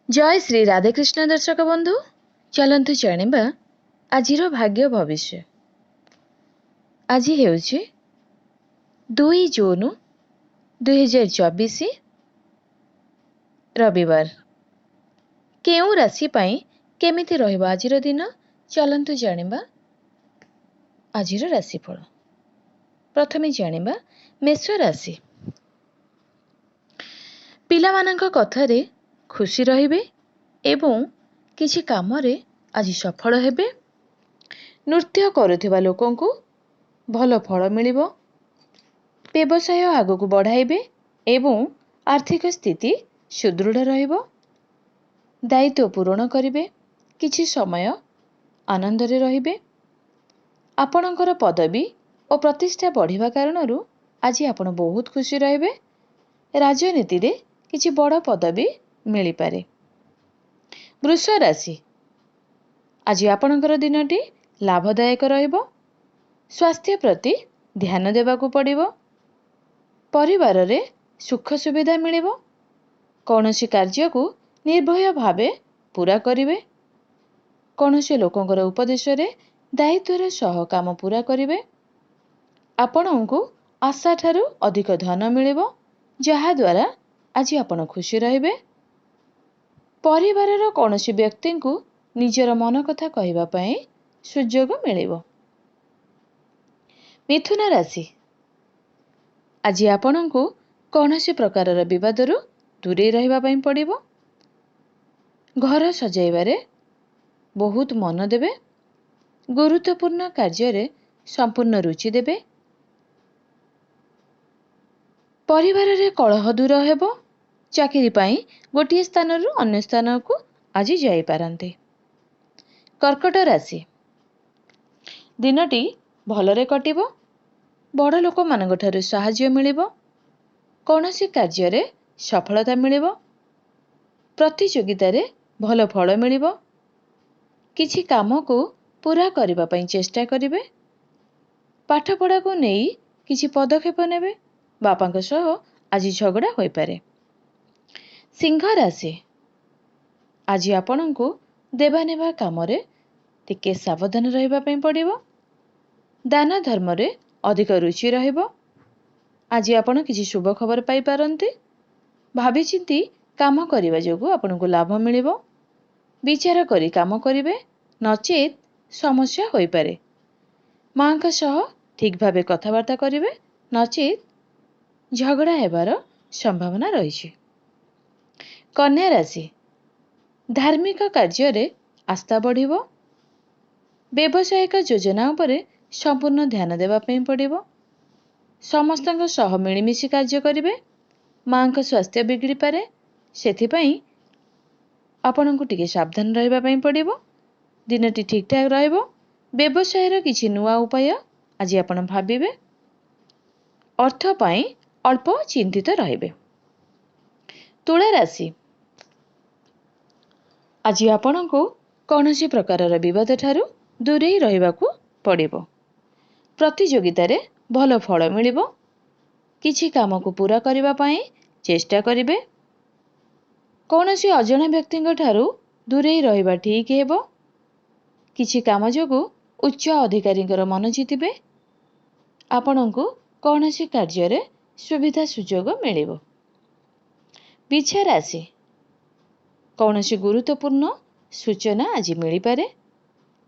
जय श्री राधेकृष्ण दर्शक बंधु चलतु जानिबा आजिर भाग्य भविष्य। आज हेउछि 2 जून 2024 रविवार। केउ राशि पाई केमिति रहिबो आजिर दिन चलतु जानिबा आजिर राशिफल। प्रथमे जानिबा मेष राशि। पिलामानंक कथारे खुशी रहिबे एवं किछि कामरे आज सफल हेबे। नृत्य करुथिबा लोकंकु भल फल मिलिबो। व्यवसाय आगकु बढ़ाइबे एवं आर्थिक स्थिति सुदृढ़ रहिबो। दायित्व पूरण करिबे। किछि समय आनंदरे रहिबे। आपणकर पदवी और प्रतिष्ठा बढ़िबा कारणरु आज आपण बहुत खुशी रहिबे। राजनीति रे किछि बड़ पदवी मिली पारे। वृष राशि। आज आपणकर दिनटी लाभदायक रहिबो। स्वास्थ्य प्रति ध्यान देबाकू पड़िबो। परिवार रे सुख सुविधा मिलिबो। कौनसी कार्य को निर्भय भावे पूरा करिवे। कौनसी लोकंकर उपदेश रे दायित्वर सह काम पूरा करिवे। आपणଙ୍କୁ आशा ठारू अधिक धन मिलिबो जहा द्वारा आज आपण खुशी रहिबे। परिवारर कौनसी व्यक्ति को निजर मन कथा कहवा पई सुजोग मिलिबो। मिथुन राशि। आज आपणଙ୍କୁ कौनसी प्रकारर विवादरू दूरे रहिबा पई पड़िबो। घर सजाइबारे बहुत मन देबे। गुरुत्वपूर्ण कार्य रे संपूर्ण रुचि देबे। परिवार रे कलह दूर हेबो। चाकरी पाई गोटिए स्थानरू अन्य स्थान को आज जाई पारंते। कर्कट राशि। दिनटी भलरे कटिबो। बड़ लोक मानक ठारू सहाय्य मिलिबो। कौनसी कार्य रे सफलता मिलिबो। प्रतियोगिता रे भल फल मिलिबो। किछि काम को पूरा करिबा पई चेष्टा करिवे। पाठ पढ़ा को नेई किछि पदक्षेप नेबे। बापांक सह आज झगड़ा होई पारे। सिंह राशि। आज आपणଙ୍କୁ देवा नेबा काम रे टिके सावधान रहिबा पई पड़िबो। दान धर्म रे अधिक रुचि रहिबो। आज आपण किछि शुभ खबर पाई पारंती। भाबी चिंती काम करिबा जोगु आपणଙ୍କୁ लाभ मिलिबो। विचार करी काम करिवे नचेत समस्या होई पारे। मांक सह ठीक भाबे कथावार्ता करिवे नचेत झगड़ा हेबार संभावना रहिछि। कन्या राशि। धार्मिक कार्य रे आस्था बढ़िबो। व्यवसायिक योजना उपरे संपूर्ण ध्यान देबा पई पड़िबो। समस्तक सह मिलिमिशि कार्य करिवे। मांक स्वास्थ्य बिगड़ी पारे सेथि पई आपणଙ୍କୁ टिके सावधान रहिबा पई पड़िबो। दिनटी ठीक ठाक रहइबो। व्यवसाय रो किछि नुवा उपाय आज आपण भाबिबे। अर्थ पई अल्प चिंतित रहिबे। तुला राशि। आज आपणଙ୍କୁ कौनसी प्रकारर विवाद ठारू दूरे रहिबाकू पड़िबो। प्रतियोगिता रे भल फल मिलिबो। किछि काम को पूरा करिबा पई चेष्टा करिवे। कौनसी अजଣା व्यक्तिଙ୍କ ठारू दूरे रहिबा ठीक हेबो। किछि काम जोगु उच्च अधिकारीଙ୍କର मन जितिबे। आपणଙ୍କୁ कौनसी कार्य रे सुविधा सुजोग मिलिबो। बिछा राशि। कौनसी गुरुत्वपूर्ण सूचना आज मिली पारे।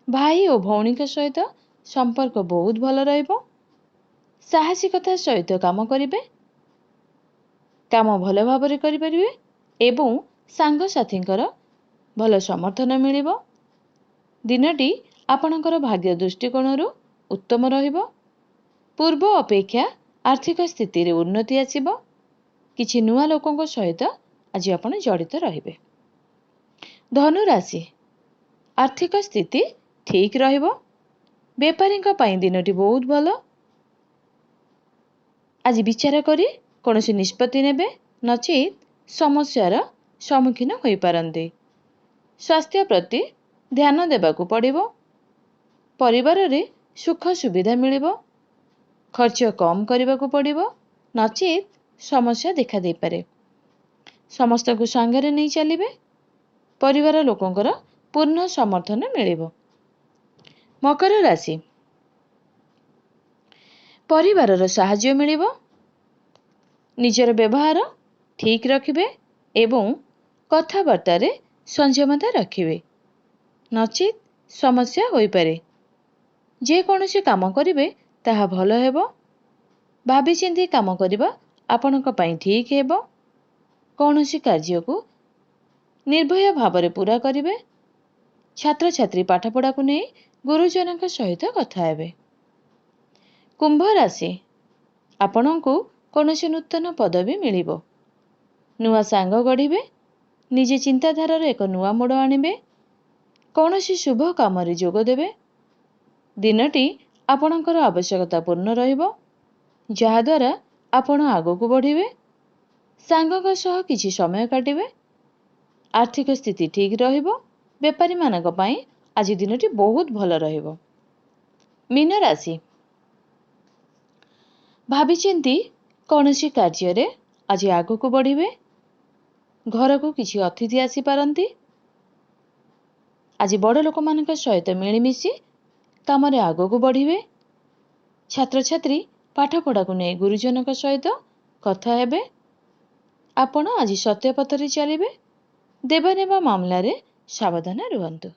भाई और भौणी के सहित संपर्क बहुत भल रहिबो। साहसिकता सहित काम करिवे। काम भल भाबरे करि परिबे एवं सांग साथींकर भल समर्थन मिलिबो। दिनटी आपणकर भाग्य दृष्टिकोणरू उत्तम रहिबो। पूर्व अपेक्षा आर्थिक स्थिति रे उन्नति आसीबो। किछि नुवा लोकंक सहित आज आपण जड़ित रहिबे। धनु राशि। आर्थिक स्थिति ठीक रहिबो। व्यापारींक पई दिनटी बहुत भलो। आज विचार करी कौनसी निष्पत्ति नेबे नचेत समस्यार सम्मुखीन होई पारंते। स्वास्थ्य प्रति ध्यान देबाकू पड़िबो। परिवार रे सुख सुविधा मिलिबो। खर्च कम करबाकू पड़िबो नचेत समस्या देखा दे पारे। समस्त को संगरे नहीं चलिबे। ପରିବାର ଲୋକଙ୍କର ପୂର୍ଣ୍ଣ ସମର୍ଥନ ମିଳିବ। ମକର ରାଶି, ପରିବାରର ସାହାଯ୍ୟ ମିଳିବ। ନିଜର ବ୍ୟବହାର ଠିକ୍ ରଖିବେ ଏବଂ କଥାବାର୍ତ୍ତାରେ ସଂଯମତା ରଖିବେ, ନଚେତ୍ ସମସ୍ୟା ହୋଇପାରେ। ଯେକୌଣସି କାମ କରିବେ ତାହା ଭଲ ହେବ। ଭାବିଚିନ୍ତି କାମ କରିବା ଆପଣଙ୍କ ପାଇଁ ଠିକ୍ ହେବ। କୌଣସି କାର୍ଯ୍ୟକୁ ନିର୍ଭୟ ଭାବରେ ପୂରା କରିବେ। ଛାତ୍ରଛାତ୍ରୀ ପାଠପଢ଼ାକୁ ନେଇ ଗୁରୁଜନଙ୍କ ସହିତ କଥା ହେବେ। କୁମ୍ଭ ରାଶି, ଆପଣଙ୍କୁ କୌଣସି ନୂତନ ପଦବୀ ମିଳିବ। ନୂଆ ସାଙ୍ଗ ଗଢ଼ିବେ। ନିଜେ ଚିନ୍ତାଧାରାର ଏକ ନୂଆ ମୋଡ଼ ଆଣିବେ। କୌଣସି ଶୁଭ କାମରେ ଯୋଗ ଦେବେ। ଦିନଟି ଆପଣଙ୍କର ଆବଶ୍ୟକତା ପୂର୍ଣ୍ଣ ରହିବ, ଯାହାଦ୍ୱାରା ଆପଣ ଆଗକୁ ବଢ଼ିବେ। ସାଙ୍ଗଙ୍କ ସହ କିଛି ସମୟ କାଟିବେ। ଆର୍ଥିକ ସ୍ଥିତି ଠିକ୍ ରହିବ। ବେପାରୀମାନଙ୍କ ପାଇଁ ଆଜି ଦିନଟି ବହୁତ ଭଲ ରହିବ। ମୀନ ରାଶି, ଭାବିଚିନ୍ତି କୌଣସି କାର୍ଯ୍ୟରେ ଆଜି ଆଗକୁ ବଢ଼ିବେ। ଘରକୁ କିଛି ଅତିଥି ଆସିପାରନ୍ତି। ଆଜି ବଡ଼ ଲୋକମାନଙ୍କ ସହିତ ମିଳିମିଶି କାମରେ ଆଗକୁ ବଢ଼ିବେ। ଛାତ୍ରଛାତ୍ରୀ ପାଠପଢ଼ାକୁ ନେଇ ଗୁରୁଜନଙ୍କ ସହିତ କଥା ହେବେ। ଆପଣ ଆଜି ସତ୍ୟ ପଥରେ ଚାଲିବେ। ଦେବାନେବା ମାମଲାରେ ସାବଧାନ ରୁହନ୍ତୁ।